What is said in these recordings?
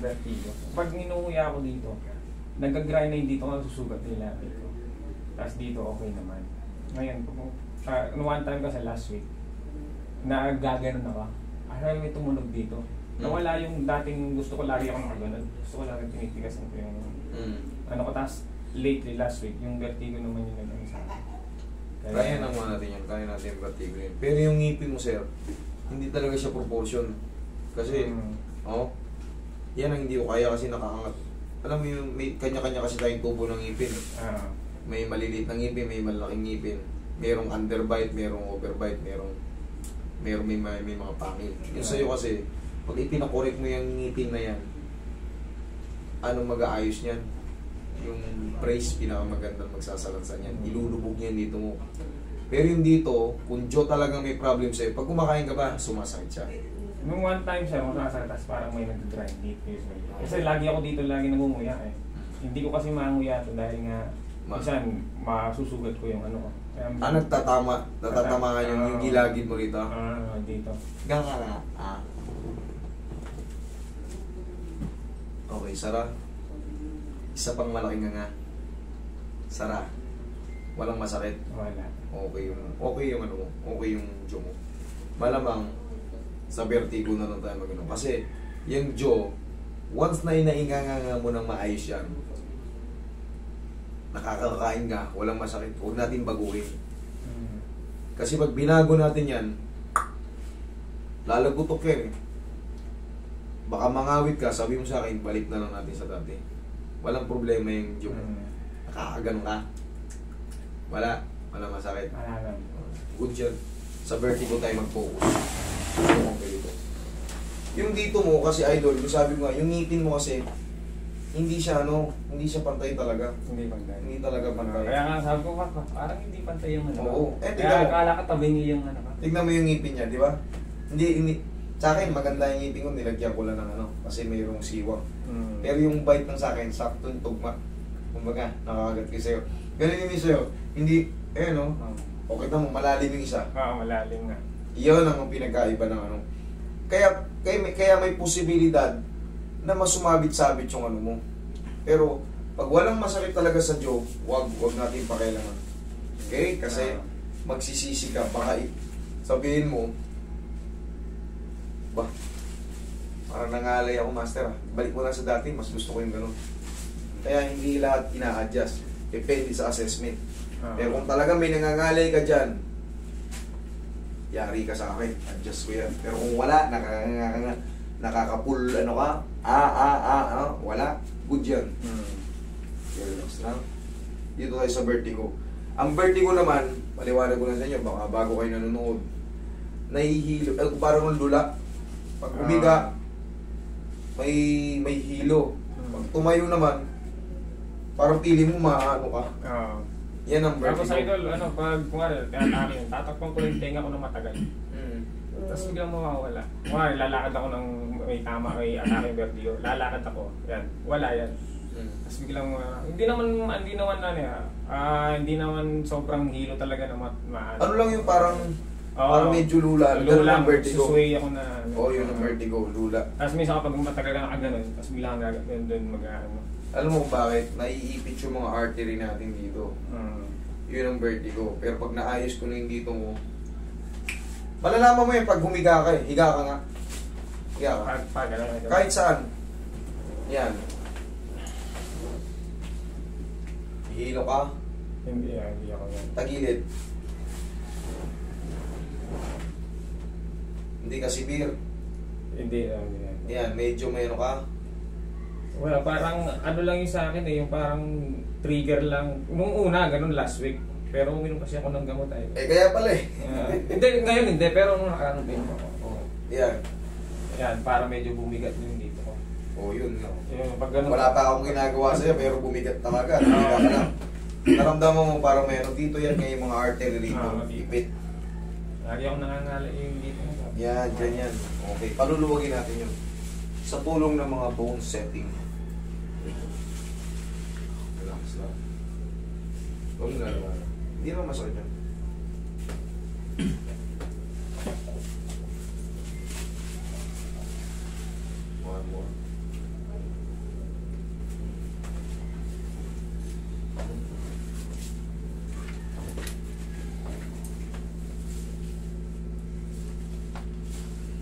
vertigo. Pag inuuya ako dito, nag-grind na yung dito, susugat nila dito. Tapos dito, okay naman. Ngayon, one time kasi last week, nagaganon ako. Ay, may tumunog dito. Nawala yung dating gusto ko lagi ako nakaganon. Gusto ko lagi tinitigas ko yung ano ko. Tapos lately last week, yung vertigo naman yung nagano sa akin. Kaya naman natin yan, kaya natin yung vertigo yun. Pero yung ngipin mo, sir, hindi talaga siya proportion. Kasi, yan ang hindi ko kaya kasi nakaangat. Alam mo yung, may kanya-kanya kasi tayong tubo ng ngipin. May maliliit na ngipin, may malaking ngipin. Merong underbite, merong overbite, may mga pangil. Yung sa'yo kasi, pag ipinakorek mo yung ngipin na yan, ano mag-aayos niyan? Yung brace, pinakamagandang magsasalansan yan. Ilulubog niyan dito mo. Pero yung dito, kung Joe talagang may problem sa'yo, pag kumakain ka ba, sumasakit siya. Nung one time siya, masasakit, tapos parang may nag-grind dito usually. Kasi lagi ako dito, lagi nangunguya eh. Hindi ko kasi manguya ito dahil nga, minsan, masusugat ko yung ano ko. Natatama yung gilagid mo rito? Dito. Ganga. Okay, Sara. Isa pang malaking nga. Sara. Walang masakit. Wala. Okay yung ano mo. Okay yung jaw mo. Malamang sa vertigo na lang tayo mag-inom. Kasi yung jaw, once na inainganga mo ng maayos yan, nakakakain ka, walang masakit. Huwag natin baguhin. Kasi pag binago natin yan, lalagutok yan eh. Baka mangawit ka, sabi mo sa akin, balik na lang natin sa dati. Walang problema yung jaw mo. Nakakaganon ka. Wala masakit. Good yan. Sa vertigo tayo mag-focus. Okay dito. Yung dito mo kasi idol, yung sabi mo nga, yung ngipin mo kasi hindi siya pantay talaga. Hindi talaga pantay. Kaya nga sabi ko, parang hindi pantay yung ano. Oo. Kaya akala ka tabi niya yung ano ka. Tignan mo yung ngipin niya, di ba? Hindi. Sa akin, maganda yung ngipin ko, nilagyan ko lang ng ano, kasi mayroong siwang. Pero yung bite ng sa akin, sakto yung tugma. Kumbaga, nakakagat ko sa'yo. Ganun yung sa'yo, hindi, okay na mo, malalim yung isa. Malalim nga. Iyon ang pinagkaiba ng ano. Kaya may posibilidad na masumabit-sabit yung ano mo. Pero, pag walang masakit talaga sa jaw, wag natin pakailangan. Okay? Kasi, magsisisi ka, baka sabihin mo, parang nangalay ako, master. Balik mo lang sa dati, mas gusto ko yung gano'n. Kaya hindi lahat ina-adjust. Depende sa assessment. Pero kung talaga may nangangalay ka dyan, yari ka sa akin, adjust ko yan. Pero kung wala, nakakapul, wala, good yan. Relax lang. Dito tayo sa vertigo. Ang vertigo naman, paliwanag ko lang sa inyo, baka bago kayo nanonood, nahihilo, parang lula. Pag umiga, may hilo. Pag tumayo naman, parang pili mo maano ka. Yan ang vertigo. Tapos idol, pag tatakpang ko yung tenga ko na matagal. Tapos biglang mawawala. Lalakad ako ng may atake vertigo. Lalakad ako. Yan. Wala yan. Tapos biglang, hindi naman sobrang hilo talaga na maano. Ano lang yung parang medyo lula. Lula, vertigo. susway ako na. Yun ang vertigo, lula. Tapos minsan kapag matagal ka nakaganon, tapos biglang doon mag-ano. Alam mo bakit? Naiipit yung mga artery natin dito. Yun ang vertigo. Pero pag naayos ko na yung dito mo, malalaman mo yan pag humiga ka eh. Higa ka nga. Higa ka. Kahit saan. Yan. Hilo ka. Hindi ako yan. Tagilid. Hindi ka severe. Hindi. Yan, medyo mayroon ka. Wala, parang ano lang yung sa akin yung parang trigger lang. Nung una, ganun last week. Pero uminom kasi ako ng gamot ay. Kaya pala eh. Hindi, ngayon hindi. Pero nung nakarang din ako. Yan. Yan, para medyo bumigat yung dito ko. Yun. Pag ganun, wala pa akong ginagawa sa'yo, pero bumigat talaga. Bumigat ka lang. Naramdaman mo parang mayroon dito yan ngayon mga artery dito. Ipit. Lagi akong nangangalay yung dito. Yan, dyan yan. Okay, paluluwagin natin yun. Sa tulong ng mga bone setting. Relax lang. Huwag na naman. Hindi naman masakit yan. One more.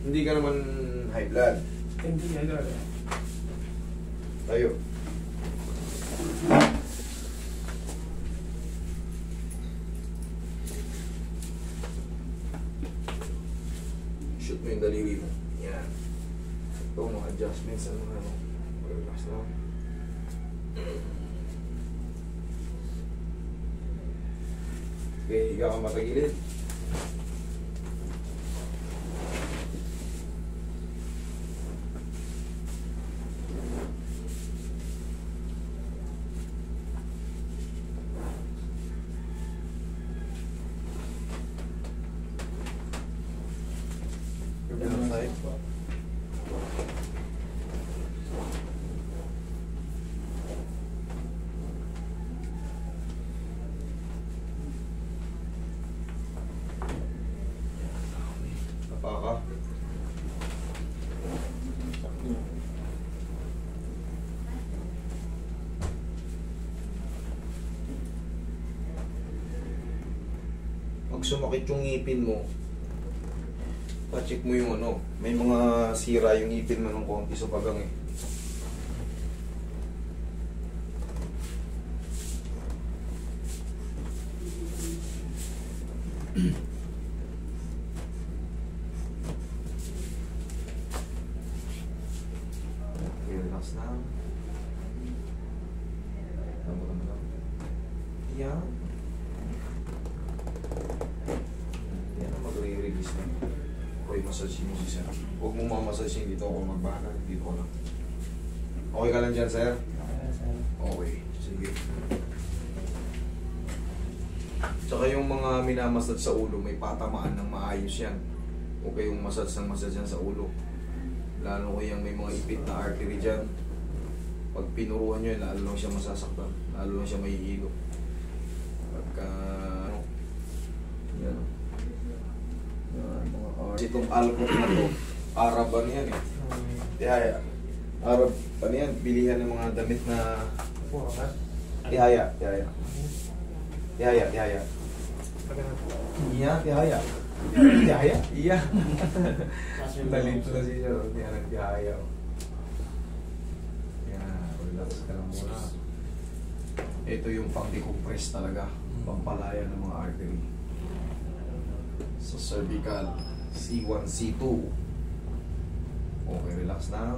Hindi ka naman high blood. Hindi, idol. Tayo. Shoot mo yung daliri mo. Yan. Ito, mga adjustments. Ano. Relax lang. Okay, higa ka matagilid. Kabilang side. Napaka. Pag sumakit yung ngipin mo, pa-check mo yung ano, may mga sira yung ngipin mo ng konti sa pagang eh. Relax na. Tama lang. Yan. Yan ang magre-release na. Okay, massage mo si sir. Huwag mo mamassage dito ako magbahala. Dito ko lang. Okay ka lang dyan, sir? Okay. Sige. Tsaka yung mga minamassage sa ulo, may patamaan ng maayos yan. Huwag kayong massage ng massage yan sa ulo. Lalo ko yung may mga ipit na artery dyan. Pag pinuruan nyo yun, lalo lang siya masasaktan. Lalo lang siya mahihilo. Pagka, ano, yan. Yan, mga artery. Itong alcohol na to, Araban yan eh. Tihaya. Arab pa yan, bilihan ng mga damit na tihaya. Tihaya. Iya. Tihaya. Tihaya? Iya. Talito na siya. Yan ang tihaya. Yan, relax ka lang muna. Ito yung pang-decompress talaga. Pampalaya ng mga artery. Sa cervical, C1, C2. Okay, relax na.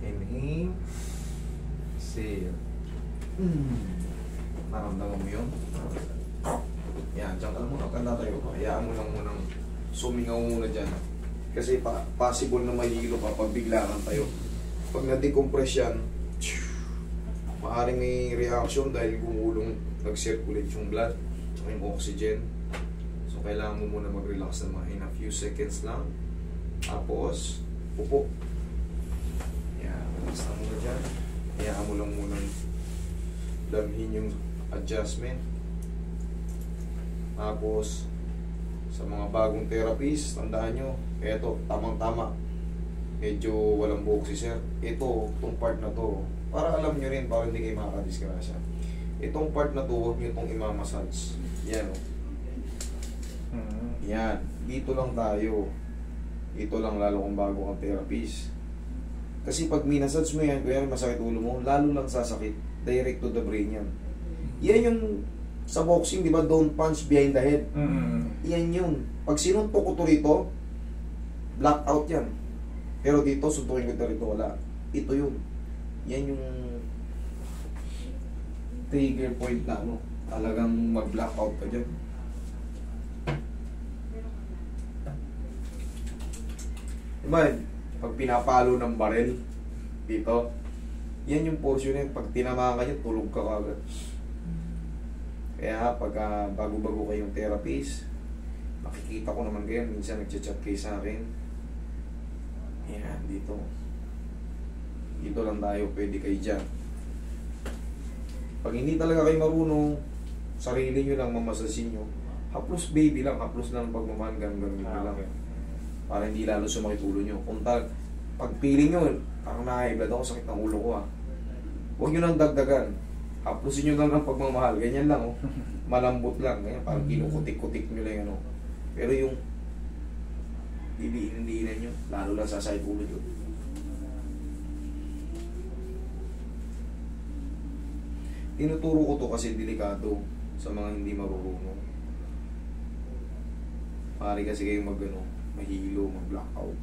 Inhale. Exhale. Naramdaman mo yun? Yan, dyan ka lang muna. Kanda tayo. Hayaan mo lang munang sumingaw muna dyan. Kasi possible na mahilo ka pag biglaan tayo. Pag na-decompress yan, maaaring may reaction dahil gumulong, nag-circulate yung blood at yung oxygen. So, kailangan mo muna mag-relax naman in a few seconds lang. Tapos, pupo. Yan, relax na muna dyan. Hayaan mo lang munang damhin yung adjustment. Tapos sa mga bagong therapies, tandaan nyo, eto, tamang-tama. Medyo walang buhok si sir. Ito, itong part na to, para alam nyo rin, para hindi kayo makakadisgrasya. Itong part na to, huwag nyo itong imamassage. Yan o. Yan. Dito lang tayo. Ito lang lalo kung bago kang therapies. Kasi pag minassage mo yan, kaya masakit ulo mo, lalo lang sasakit. Direct to the brain yan. Yan yung sa boxing, di ba, don't punch behind the head. Yan yun. Pag sinuntok ko to rito, blackout yan. Pero dito, suntukin ko to rito, wala. Ito yun. Yan yung trigger point na ano. Talagang mag-blackout ka dyan. Diba, pag pinapalo ng barel dito, yan yung portion yan. Pag tinamaan ka niya, tulog ka kagad. Kaya pag bago-bago kayong therapies, makikita ko naman kayo, minsan nagchat-chat kayo sa akin. Yan, dito. Dito lang tayo, pwede kayo dyan. Pag hindi talaga kayo marunong, sarili nyo lang mamasasin nyo. Haplos baby lang, haplos lang pagmamahal, ganun lang. Para hindi lalo sumakit ulo nyo. Kung pag feeling nyo, parang nakahiblad ako, sakit ng ulo ko huwag nyo nang dagdagan. Haplosin nyo lang ng pagmamahal. Ganyan lang, oh. Malambot lang. Ganyan, parang kinukutik-kutik nyo lang, ano. Pero yung Didiinan nyo. Lalo lang sa side ulo yun. Tinuturo ko to kasi delikado sa mga hindi marurunong. Pari kasi kayong mahilo, mag-blackout.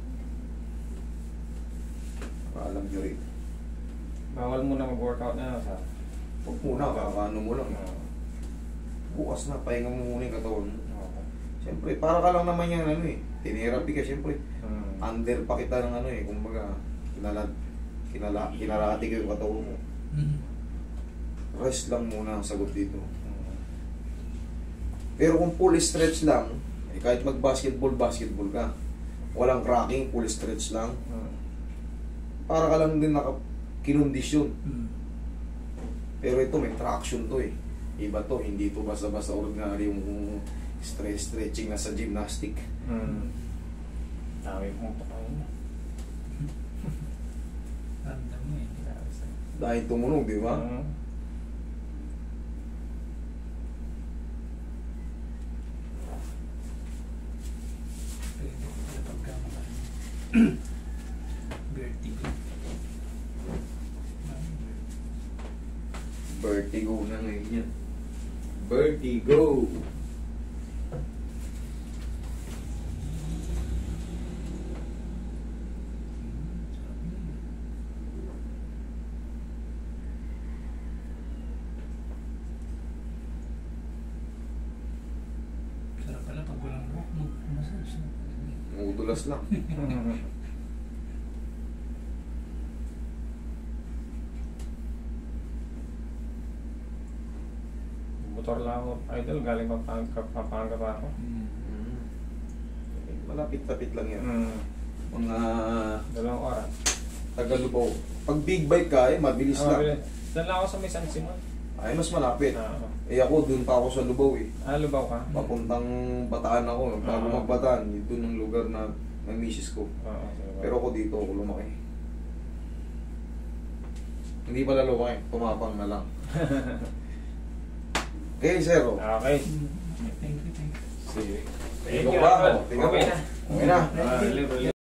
Para alam nyo rin. Bawal mo na mag-workout na sa... Huwag muna, kakaano mo lang. Bukas na, pahinga mo muna yung katawan mo. Siyempre, para ka lang naman yan, tinerapi ka, siyempre. Under pa kita ng kumbaga, kinarati ko yung katawan mo. Rest lang muna ang sagot dito. Pero kung full stretch lang, kahit mag-basketball ka, walang cracking, full stretch lang, para ka lang din kinondisyon. Pero ito may traction to iba to, hindi to basta-basta ordinary yung stretching na sa gymnastic. Dami pong pakain. Dahil tumunog, di ba? Vertigo na ngayon yan. Vertigo! Sarap pala pag walang buhok, mag-massage. Umudulas lang. Motor lang ako, idol, galing Pampanga pa ako. Malapit-lapit lang yan. Mga 2 oras. Tagalubaw. Pag big bike ka, mabilis lang. Diyan lang ako sa may San Simon. Ay, mas malapit. Ako, dun pa ako sa Lubao Lubaw ka? Papuntang Bataan ako. Bago magbataan, dun ang lugar na may misis ko. Pero ako dito, ako lumaki. Hindi pala lumaki, tumapang na lang. Okay, sir. Okay. Thank you. Sige. Thank you, Ikaw ba? Uncle. Tingnan mo. Okay na. Okay na. Libre.